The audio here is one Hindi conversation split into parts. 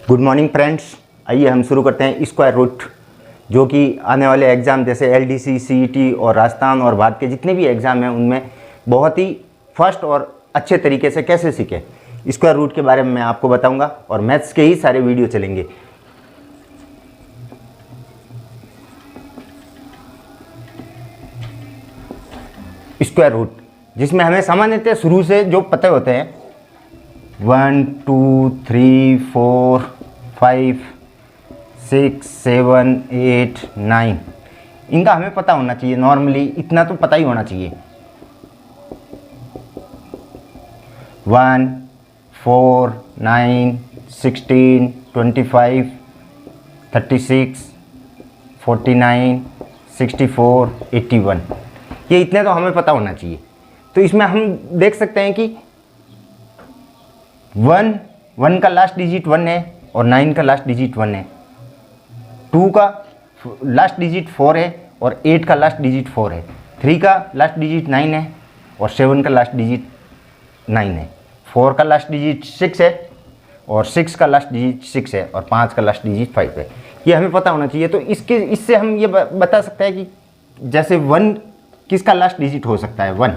Good morning friends. आइए हम शुरू करते हैं स्क्वायर रूट, जो कि आने वाले एग्ज़ाम जैसे एलडीसी, सीईटी और राजस्थान और भारत के जितने भी एग्ज़ाम हैं उनमें बहुत ही फर्स्ट और अच्छे तरीके से कैसे सीखें, स्क्वायर रूट के बारे में मैं आपको बताऊंगा और मैथ्स के ही सारे वीडियो चलेंगे। स्क्वायर रूट जिसमें हमें सामान्यतः शुरू से जो पते होते हैं 1 2 3 4 5 6 7 8 9 इनका हमें पता होना चाहिए। नॉर्मली इतना तो पता ही होना चाहिए। 1 4 9 16 25 36 49 64 81 ये इतने तो हमें पता होना चाहिए। तो इसमें हम देख सकते हैं कि 1 का लास्ट डिजिट 1 है और 9 का लास्ट डिजिट 1 है, 2 का लास्ट डिजिट 4 है और 8 का लास्ट डिजिट 4 है, 3 का लास्ट डिजिट 9 है और 7 का लास्ट डिजिट 9 है, 4 का लास्ट डिजिट 6 है और 6 का लास्ट डिजिट 6 है और 5 का लास्ट डिजिट 5 है। ये हमें पता होना चाहिए। तो इससे हम ये बता सकते हैं कि जैसे 1 किसका लास्ट डिजिट हो सकता है 1,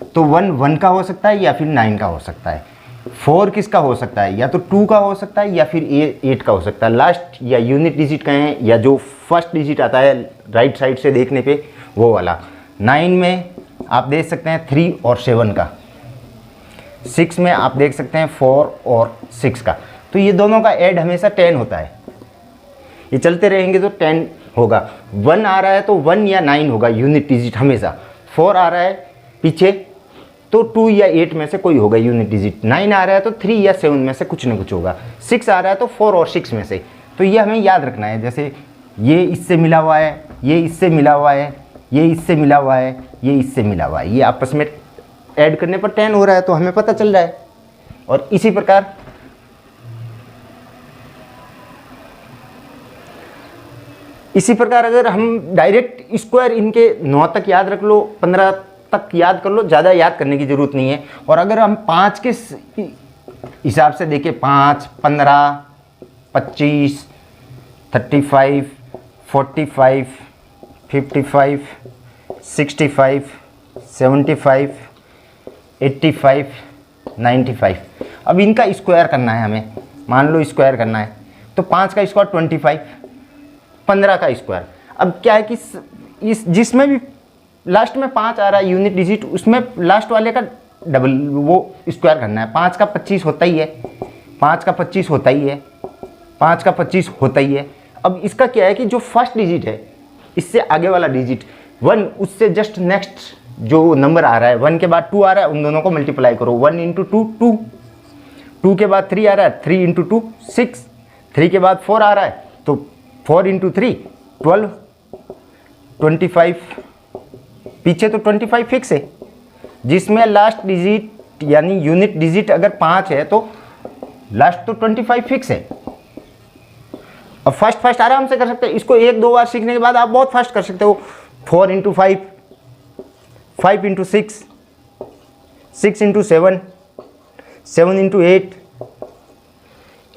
तो 1 का हो सकता है या फिर 9 का हो सकता है। 4 किसका हो सकता है, या तो 2 का हो सकता है या फिर 8 का हो सकता है। लास्ट या यूनिट डिजिट कहें या जो फर्स्ट डिजिट आता है राइट साइड से देखने पे वो वाला। 9 में आप देख सकते हैं 3 और 7 का। 6 में आप देख सकते हैं 4 और 6 का। तो ये दोनों का ऐड हमेशा 10 होता है। ये चलते रहेंगे तो 10 होगा। 1 आ रहा है तो 1 या 9 होगा यूनिट डिजिट हमेशा। 4 आ रहा है पीछे तो 2 या 8 में से कोई होगा यूनिट डिजिट। 9 आ रहा है तो 3 या 7 में से कुछ ना कुछ होगा। 6 आ रहा है तो 4 और 6 में से। तो ये हमें याद रखना है। जैसे ये इससे मिला हुआ है, ये इससे मिला हुआ है, ये इससे मिला हुआ है, ये इससे मिला हुआ है, ये आपस में ऐड करने पर 10 हो रहा है तो हमें पता चल रहा है। और इसी प्रकार अगर हम डायरेक्ट स्क्वायर इनके 9 तक याद रख लो, 15 तक याद कर लो, ज़्यादा याद करने की ज़रूरत नहीं है। और अगर हम 5 के हिसाब से देखें 5, 15, 25, 35, 45, 55, 65, 75, 85, 95। अब इनका स्क्वायर करना है हमें। मान लो स्क्वायर करना है तो 5 का स्क्वायर 25, 15 का स्क्वायर। अब क्या है कि इस जिसमें भी लास्ट में 5 आ रहा है यूनिट डिजिट, उसमें लास्ट वाले का डबल वो स्क्वायर करना है। 5 का 25 होता ही है, 5 का 25 होता ही है, 5 का 25 होता ही है। अब इसका क्या है कि जो फर्स्ट डिजिट है इससे आगे वाला डिजिट 1, उससे जस्ट नेक्स्ट जो नंबर आ रहा है 1 के बाद 2 आ रहा है, उन दोनों को मल्टीप्लाई करो। 1 × 2 2, 2 के बाद 3 आ रहा है, 3 × 2 6, 3 के बाद 4 आ रहा है तो 4 × 3 12, 25। पीछे तो 25 फिक्स है, जिसमें लास्ट डिजिट यानी यूनिट डिजिट अगर 5 है तो लास्ट तो 25 फिक्स है। अब फर्स्ट आराम से कर सकते हैं। इसको 1-2 बार सीखने के बाद आप बहुत फास्ट कर सकते हो। 4 × 5, 5 × 6, 6 × 7, 7 × 8,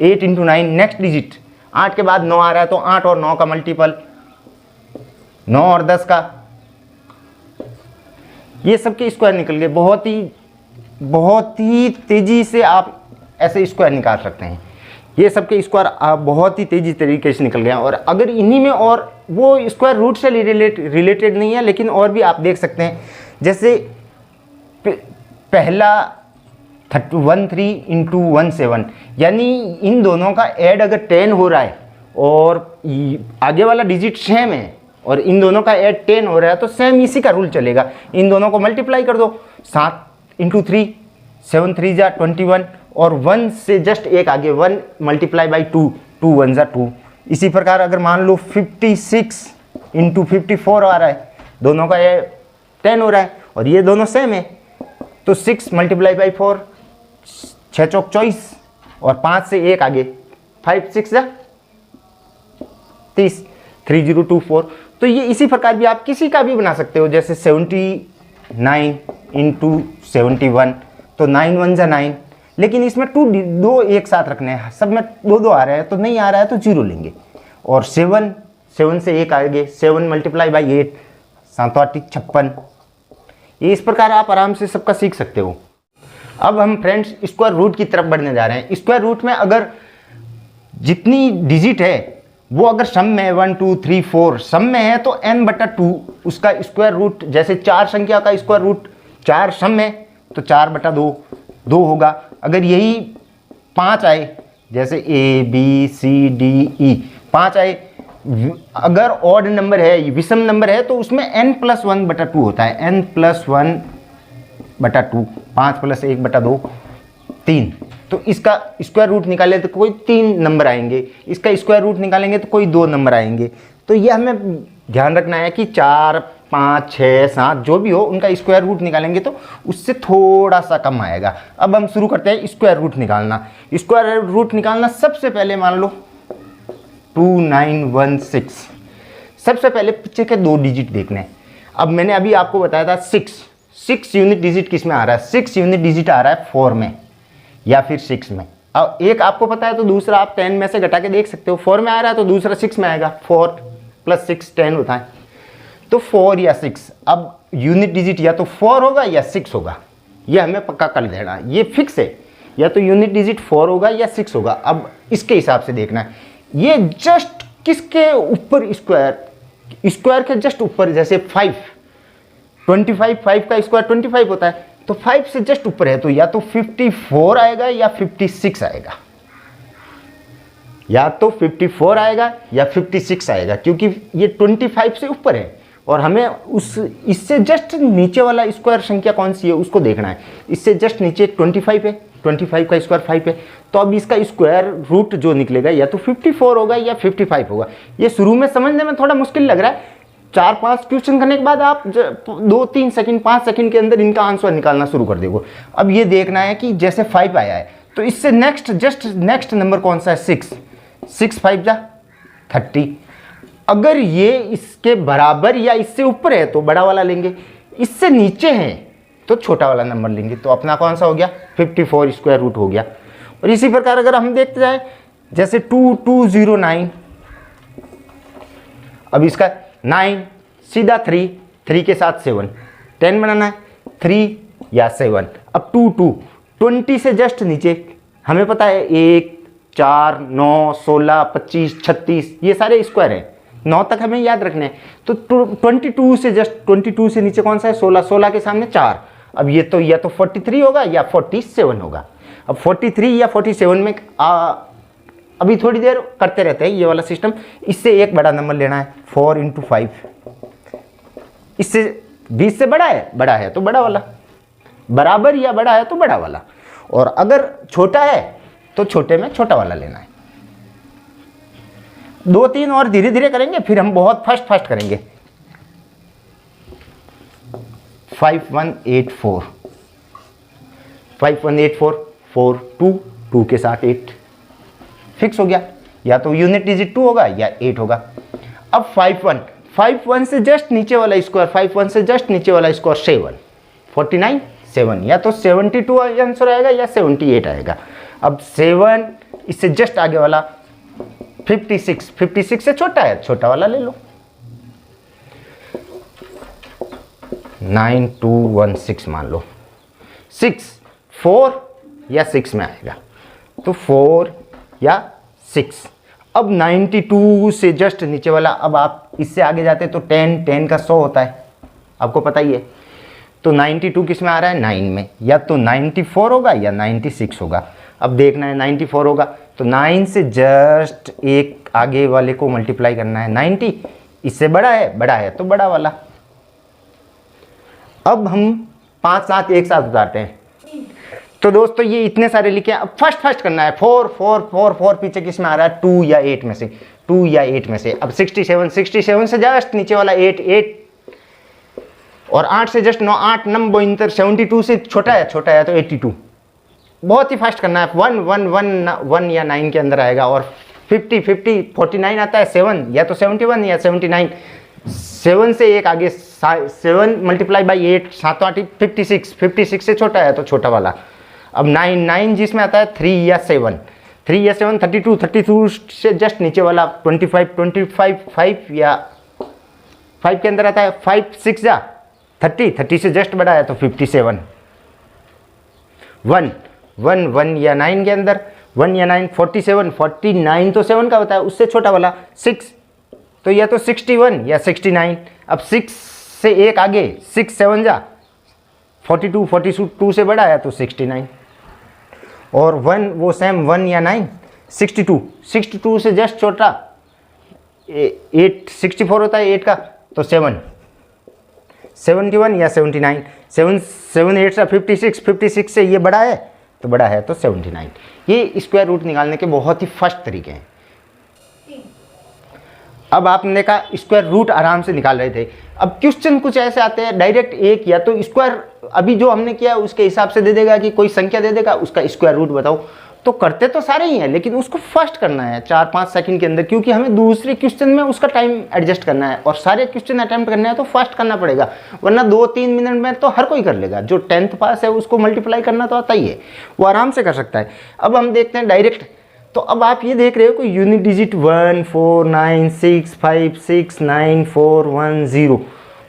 8 × 9। नेक्स्ट डिजिट 8 के बाद 9 आ रहा है तो 8 और 9 का मल्टीपल, 9 और 10 का। ये सबके स्क्वायर निकल गए। बहुत ही तेज़ी से आप ऐसे स्क्वायर निकाल सकते हैं। ये सबके स्क्वायर आप बहुत ही तेज़ी तरीके से निकल गए। और अगर इन्हीं में और वो स्क्वायर रूट से रिलेटेड नहीं है, लेकिन और भी आप देख सकते हैं। जैसे पहला 13 × 17, यानी इन दोनों का ऐड अगर 10 हो रहा है और आगे वाला डिजिट सेम है और इन दोनों का ऐड 10 हो रहा है तो सेम इसी का रूल चलेगा। इन दोनों को मल्टीप्लाई कर दो। 7 × 3, 7 3 जा 21 और 1 से जस्ट एक आगे 1 मल्टीप्लाई बाई 2, 2 1 जा 2। इसी प्रकार अगर मान लो 56 × 54 आ रहा है, दोनों का ऐड 10 हो रहा है और ये दोनों सेम है तो 6 मल्टीप्लाई बाई 4, 6 चौक 24 और 5 से एक आगे 5 6 जा 30, 3024। तो ये इसी प्रकार भी आप किसी का भी बना सकते हो। जैसे 79 × 71 तो 9 1 जा 9, लेकिन इसमें दो एक साथ रखने हैं, सब में दो दो आ रहे हैं, तो नहीं आ रहा है तो 0 लेंगे। और 7 से 1 आएंगे, 7 मल्टीप्लाई बाई 8, 7 8 56। ये इस प्रकार आप आराम से सबका सीख सकते हो। अब हम फ्रेंड्स स्क्वायर रूट की तरफ बढ़ने जा रहे हैं। स्क्वायर रूट में अगर जितनी डिजिट है वो अगर सम में 1 2 3 4 सम में है तो n/2 उसका स्क्वायर रूट, जैसे 4 संख्या का स्क्वायर रूट 4 सम में तो 4/2 2 होगा। अगर यही 5 आए, जैसे A B C D E 5 आए, अगर ऑड नंबर है, विषम नंबर है, तो उसमें n+1/2 होता है, n+1/2, 5 + 1/2 3। तो इसका स्क्वायर रूट निकाले तो कोई 3 नंबर आएंगे, इसका स्क्वायर रूट निकालेंगे तो कोई 2 नंबर आएंगे। तो ये हमें ध्यान रखना है कि 4 5 6 7 जो भी हो उनका स्क्वायर रूट निकालेंगे तो उससे थोड़ा सा कम आएगा। अब हम शुरू करते हैं स्क्वायर रूट निकालना। स्क्वायर रूट निकालना सबसे पहले मान लो 2916। सबसे पहले पीछे के 2 डिजिट देखने हैं। अब मैंने अभी आपको बताया था 6 यूनिट डिजिट किस में आ रहा है, 6 यूनिट डिजिट आ रहा है 4 में या फिर 6 में। अब एक आपको पता है तो दूसरा आप 10 में से घटा के देख सकते हो। 4 में आ रहा है तो दूसरा 6 में आएगा, 4 + 6 10 होता है, तो 4 या 6। अब यूनिट डिजिट या तो 4 होगा या 6 होगा, ये हमें पक्का कर देना है, ये फिक्स है, या तो यूनिट डिजिट 4 होगा या 6 होगा। अब इसके हिसाब से देखना है, ये जस्ट किसके ऊपर स्क्वायर के जस्ट ऊपर, जैसे 5 का स्क्वायर 25 होता है, तो 5 से जस्ट ऊपर है, तो या तो 54 आएगा या 56 आएगा, या तो 54 आएगा या 56 आएगा, क्योंकि ये 25 से ऊपर है और हमें इससे जस्ट नीचे वाला स्क्वायर संख्या कौन सी है उसको देखना है। इससे जस्ट नीचे 25 है, 25 का स्क्वायर 5 है, तो अब इसका स्क्वायर रूट जो निकलेगा या तो 54 होगा या 55 होगा। ये शुरू में समझने में थोड़ा मुश्किल लग रहा है, 4-5 क्वेश्चन करने के बाद आप 2-3 सेकंड 5 सेकंड के अंदर इनका आंसर निकालना शुरू कर दोगे। अब ये देखना है कि जैसे 5 आया है तो इससे जस्ट नेक्स्ट नंबर कौन सा है, 6 5 जा 30। अगर ये इसके बराबर या इससे ऊपर है तो बड़ा वाला लेंगे, इससे नीचे है तो छोटा वाला नंबर लेंगे, तो अपना कौन सा हो गया 54 स्क्वायर रूट हो गया। और इसी प्रकार अगर हम देखते जाए जैसे 2209, अब इसका 9 सीधा 3 के साथ 7 10 बनाना है, 3 या 7। अब 20 से जस्ट नीचे हमें पता है 1 4 9 16 25 36 ये सारे स्क्वायर हैं, 9 तक हमें याद रखने हैं। तो 22 से जस्ट 22 से नीचे कौन सा है 16 के सामने 4। अब ये तो या तो 43 होगा या 47 होगा। अब 43 या 47 में अभी थोड़ी देर करते रहते हैं ये वाला सिस्टम। इससे एक बड़ा नंबर लेना है, 4 × 5, इससे 20 से बड़ा है तो बड़ा वाला, बराबर या बड़ा है तो बड़ा वाला, और अगर छोटा है तो छोटे में छोटा वाला लेना है। 2-3 और धीरे धीरे करेंगे, फिर हम बहुत फास्ट करेंगे। 5184 4 2 के साथ 8 फिक्स हो गया, या तो यूनिट डिजिट 2 होगा या 8 होगा। अब 51 से जस्ट नीचे वाला स्क्वायर, 51 से जस्ट नीचे वाला स्क्वायर 7 49 7, या तो 72 आंसर आएगा या 78 आएगा। अब 7 इससे जस्ट आगे वाला 56 से छोटा है, छोटा वाला ले लो। 9216 मान लो, 6 4 या 6 में आएगा, तो 4 या 6। अब 92 से जस्ट नीचे वाला, अब आप इससे आगे जाते तो 10 का 100 होता है, आपको पता ही है। तो 92 किस में आ रहा है 9 में, या तो 94 होगा या 96 होगा। अब देखना है 94 होगा तो 9 से जस्ट एक आगे वाले को मल्टीप्लाई करना है, 90 इससे बड़ा है तो बड़ा वाला। अब हम 5 7 एक साथ उतारते हैं। तो दोस्तों ये इतने सारे लिखे हैं, अब फर्स्ट करना है। 4 पीछे किस में आ रहा है 2 या 8 में से, 2 या 8 में से। अब 67 से जस्ट नीचे वाला 8 और 8 से जस्ट 9 8 नंबर इंटर 72 से छोटा है तो 82। बहुत ही फास्ट करना है, 1 या 9 के अंदर आएगा। और 50 49 आता है 7, या तो 71 या 79। 7 से एक आगे 7 × 8 7 8 56 से छोटा है तो छोटा वाला। अब 9 जिसमें आता है 3 या 7, 32, 32 से जस्ट नीचे वाला 25, 5 या 5 के अंदर आता है 5 6 या 30 से जस्ट बड़ा है तो 57, 1 या 9 के अंदर 1 या 9 47, 49 तो 7 का होता है, उससे छोटा वाला 6 तो या तो 61 या 69। अब 6 से एक आगे 6 7 जा 42, 42 से बड़ा है तो 69, और 1 वो सेम 1 या 9 62 से जस्ट छोटा 8 64 होता है 8 का तो 7 71 या 79, 7 8 से 56 से ये बड़ा है तो बड़ा है तो 79। ये स्क्वायर रूट निकालने के बहुत ही फर्स्ट तरीके हैं। अब आपने देखा स्क्वायर रूट आराम से निकाल रहे थे। अब क्वेश्चन कुछ ऐसे आते हैं डायरेक्ट एक या तो स्क्वायर, अभी जो हमने किया उसके हिसाब से दे देगा कि कोई संख्या दे देगा उसका स्क्वायर रूट बताओ, तो करते तो सारे ही हैं लेकिन उसको फर्स्ट करना है 4-5 सेकंड के अंदर, क्योंकि हमें दूसरे क्वेश्चन में उसका टाइम एडजस्ट करना है और सारे क्वेश्चन अटेम्प्ट करने हैं तो फर्स्ट करना पड़ेगा, वरना 2-3 मिनट में तो हर कोई कर लेगा। जो 10th पास है उसको मल्टीप्लाई करना तो आता ही है, वो आराम से कर सकता है। अब हम देखते हैं डायरेक्ट। तो अब आप ये देख रहे हो कि यूनिट डिजिट 1 4 9 6 5 6 9 4 1 0,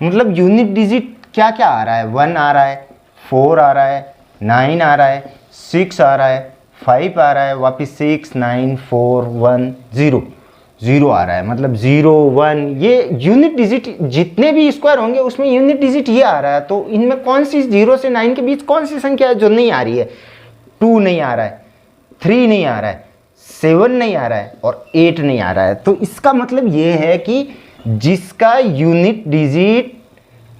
मतलब यूनिट डिजिट क्या क्या आ रहा है, 1 आ रहा है, 4 आ रहा है, 9 आ रहा है, 6 आ रहा है, 5 आ रहा है, वापिस 6 9 4 1 0 0 आ रहा है, मतलब 0 1। ये यूनिट डिजिट जितने भी स्क्वायर होंगे उसमें यूनिट डिजिट ये आ रहा है। तो इनमें कौन सी 0 से 9 के बीच कौन सी संख्या है जो नहीं आ रही है? 2 नहीं आ रहा है, 3 नहीं आ रहा है, 7 नहीं आ रहा है और 8 नहीं आ रहा है। तो इसका मतलब ये है कि जिसका यूनिट डिजिट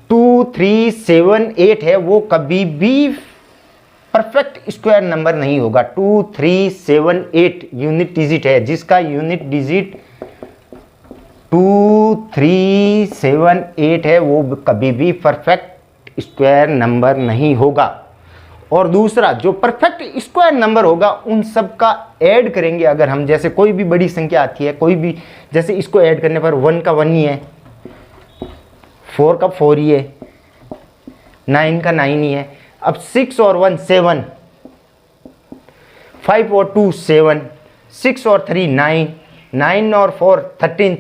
2 3 7 8 है वो कभी भी परफेक्ट स्क्वायर नंबर नहीं होगा। 2 3 7 8 यूनिट डिजिट है, जिसका यूनिट डिजिट 2 3 7 8 है वो कभी भी परफेक्ट स्क्वायर नंबर नहीं होगा। और दूसरा जो परफेक्ट स्क्वायर नंबर होगा उन सब का ऐड करेंगे अगर हम, जैसे कोई भी बड़ी संख्या आती है, कोई भी, जैसे इसको ऐड करने पर 1 का 1 ही है, 4 का 4 ही है, 9 का 9 ही है। अब 6 और 1 7, 5 और 2 7, 6 और 3 9, 9 और 4 13,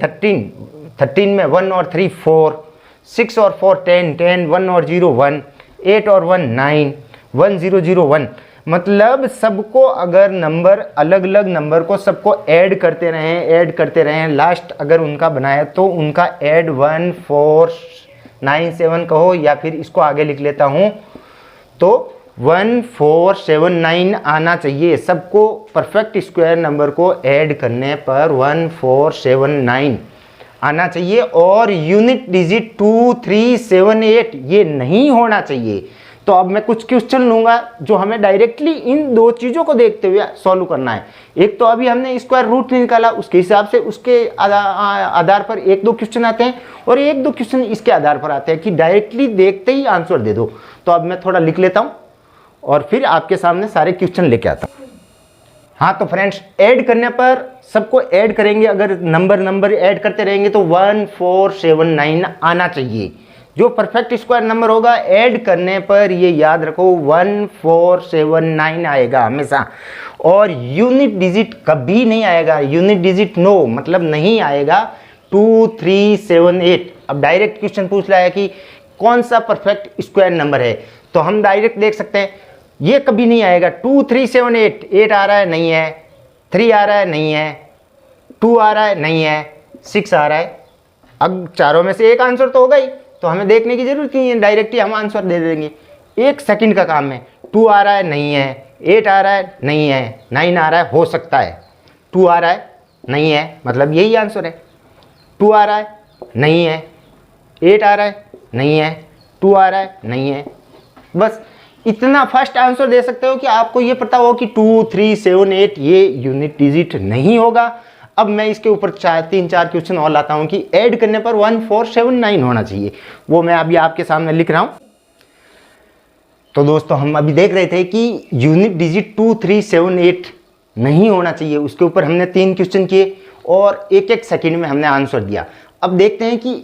13 में 1 और 3 4, 6 और 4 10, 10 1 और 0 1, 8 और 1 9, 1 0 0 1। मतलब सबको अगर नंबर अलग अलग नंबर को सबको ऐड करते रहें, लास्ट अगर उनका बनाया तो उनका ऐड 1 4 9 7 कहो, या फिर इसको आगे लिख लेता हूँ तो 1 4 7 9 आना चाहिए। सबको परफेक्ट स्क्वायर नंबर को ऐड करने पर 1 4 7 9 आना चाहिए, और यूनिट डिजिट 2 3 7 8 ये नहीं होना चाहिए। तो अब मैं कुछ क्वेश्चन लूँगा जो हमें डायरेक्टली इन दो चीज़ों को देखते हुए सॉल्व करना है। एक तो अभी हमने स्क्वायर रूट निकाला, उसके हिसाब से उसके आधार पर 1-2 क्वेश्चन आते हैं, और 1-2 क्वेश्चन इसके आधार पर आते हैं कि डायरेक्टली देखते ही आंसर दे दो। तो अब मैं थोड़ा लिख लेता हूँ और फिर आपके सामने सारे क्वेश्चन लेके आता हूँ। हाँ तो फ्रेंड्स, ऐड करने पर सबको ऐड करेंगे, अगर नंबर ऐड करते रहेंगे तो 1 4 7 9 आना चाहिए। जो परफेक्ट स्क्वायर नंबर होगा ऐड करने पर ये याद रखो 1 4 7 9 आएगा हमेशा, और यूनिट डिजिट कभी नहीं आएगा। यूनिट डिजिट नो मतलब नहीं आएगा 2 3 7 8। अब डायरेक्ट क्वेश्चन पूछ रहा है कि कौन सा परफेक्ट स्क्वायर नंबर है, तो हम डायरेक्ट देख सकते हैं ये कभी नहीं आएगा। 2 3 7 8, 8 आ रहा है नहीं है, 3 आ रहा है नहीं है, 2 आ रहा है नहीं है, 6 आ रहा है। अब चारों में से एक आंसर तो होगा ही, तो हमें देखने की जरूरत नहीं है, डायरेक्टली हम आंसर दे देंगे। 1 सेकंड का काम है। 2 आ रहा है नहीं है, 8 आ रहा है नहीं है, 9 आ रहा है हो सकता है, 2 आ रहा है नहीं है मतलब यही आंसर है। 2 आ रहा है नहीं है, 8 आ रहा है नहीं है, 2 आ रहा है नहीं है। बस इतना फर्स्ट आंसर दे सकते हो कि आपको ये पता हो कि 2 3 7 8 ये यूनिट डिजिट नहीं होगा। अब मैं इसके ऊपर 3-4 क्वेश्चन और लाता हूं कि ऐड करने पर 1 4 7 9 होना चाहिए, वो मैं अभी आपके सामने लिख रहा हूं। तो दोस्तों हम अभी देख रहे थे कि यूनिट डिजिट 2 3 7 8 नहीं होना चाहिए, उसके ऊपर हमने 3 क्वेश्चन किए और 1-1 सेकंड में हमने आंसर दिया। अब देखते हैं कि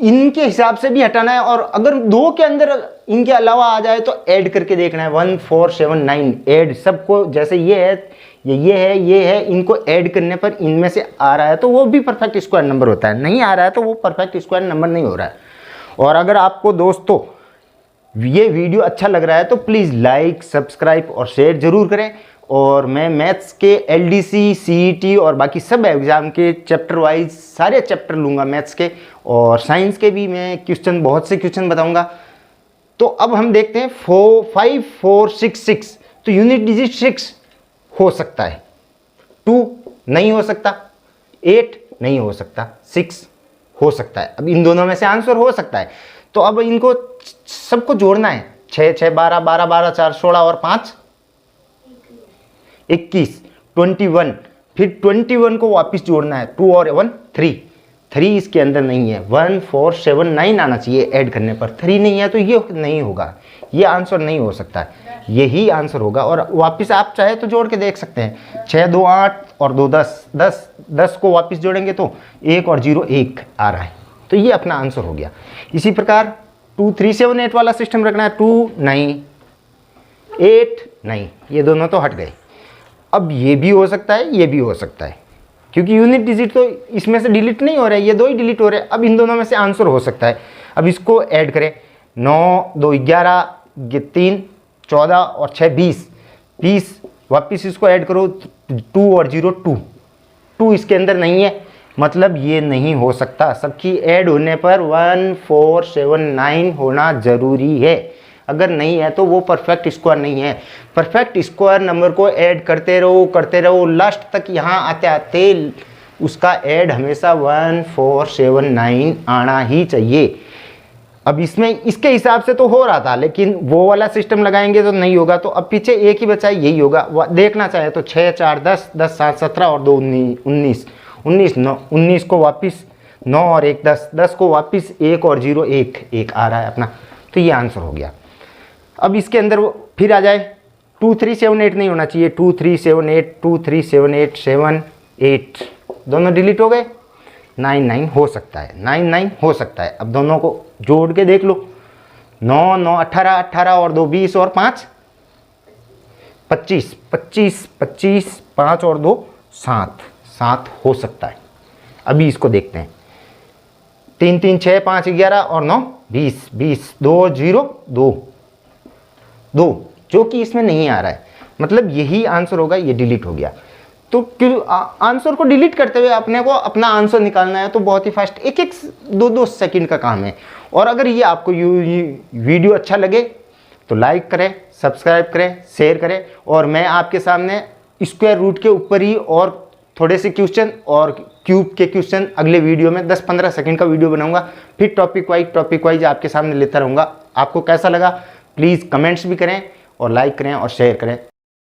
इनके हिसाब से भी हटाना है, और अगर 2 के अंदर इनके अलावा आ जाए तो ऐड करके देखना है। 1 4 7 9 ऐड सबको, जैसे ये है, ये है, इनको ऐड करने पर इनमें से आ रहा है तो वो भी परफेक्ट स्क्वायर नंबर होता है, नहीं आ रहा है तो वो परफेक्ट स्क्वायर नंबर नहीं हो रहा है। और अगर आपको दोस्तों ये वीडियो अच्छा लग रहा है तो प्लीज़ लाइक, सब्सक्राइब और शेयर जरूर करें। और मैं मैथ्स के LDC, CET और बाकी सब एग्ज़ाम के चैप्टर वाइज सारे चैप्टर लूँगा मैथ्स के, और साइंस के भी मैं क्वेश्चन, बहुत से क्वेश्चन बताऊँगा। तो अब हम देखते हैं 5 4 6 6, तो यूनिट डिजिट 6 हो सकता है, 2 नहीं हो सकता, 8 नहीं हो सकता, 6 हो सकता है। अब इन दोनों में से आंसर हो सकता है, तो अब इनको सबको जोड़ना है। 6 6 12 12 12 4 16 और 5 21, 21, फिर 21 को वापस जोड़ना है। 2 और 1 3 इसके अंदर नहीं है। 1 4 7 9 आना चाहिए ऐड करने पर, 3 नहीं है तो ये नहीं होगा, ये आंसर नहीं हो सकता, यही आंसर होगा। और वापस आप चाहे तो जोड़ के देख सकते हैं। 6 2 8 और 2 10 10 को वापस जोड़ेंगे तो 1 और 0 1 आ रहा है, तो ये अपना आंसर हो गया। इसी प्रकार 2 3 7 8 वाला सिस्टम रखना है। 2 नहीं, 8 नहीं, ये दोनों तो हट गए। अब ये भी हो सकता है, ये भी हो सकता है, क्योंकि यूनिट डिजिट तो इसमें से डिलीट नहीं हो रहा है, ये 2 ही डिलीट हो रहे हैं। अब इन दोनों में से आंसर हो सकता है। अब इसको ऐड करें। 9 2 11, 3 14 और 6 20, वापस इसको ऐड करो। 2 और 0 2 इसके अंदर नहीं है, मतलब ये नहीं हो सकता। सबकी ऐड होने पर 1 4 7 9 होना ज़रूरी है। अगर नहीं है तो वो परफेक्ट स्क्वायर नहीं है। परफेक्ट स्क्वायर नंबर को ऐड करते रहो लास्ट तक, यहाँ आते आते उसका ऐड हमेशा 1 4 7 9 आना ही चाहिए। अब इसमें इसके हिसाब से तो हो रहा था, लेकिन वो वाला सिस्टम लगाएंगे तो नहीं होगा, तो अब पीछे एक ही बचा, यही होगा। देखना चाहे तो 6 4 10 10 7 17 और 2 19 19 को वापस 9 और 1 10 को वापस 1 और 0 1 आ रहा है अपना, तो ये आंसर हो गया। अब इसके अंदर फिर आ जाए 2 3 7 8 नहीं होना चाहिए। 2 3 7 8 2 3 7 8 7 8 दोनों डिलीट हो गए। 9 9 हो सकता है, 9 9 हो सकता है। अब दोनों को जोड़ के देख लो। 9 9 18 18 और 2 20 और 5 25 25 25 5 और 2 7 हो सकता है। अभी इसको देखते हैं। 3 3 6 5 11 और 9 20 20 2 0 2 जो कि इसमें नहीं आ रहा है, मतलब यही आंसर होगा। ये डिलीट हो गया, तो क्यों आंसर को डिलीट करते हुए अपने को अपना आंसर निकालना है, तो बहुत ही फास्ट 1 2 सेकंड का काम है। और अगर ये आपको वीडियो अच्छा लगे तो लाइक करें, सब्सक्राइब करें, शेयर करें। और मैं आपके सामने स्क्वायर रूट के ऊपर ही और थोड़े से क्वेश्चन और क्यूब के क्वेश्चन अगले वीडियो में 10-15 सेकंड का वीडियो बनाऊंगा। फिर टॉपिक वाइज आपके सामने लेता रहूँगा। आपको कैसा लगा प्लीज़ कमेंट्स भी करें और लाइक करें और शेयर करें।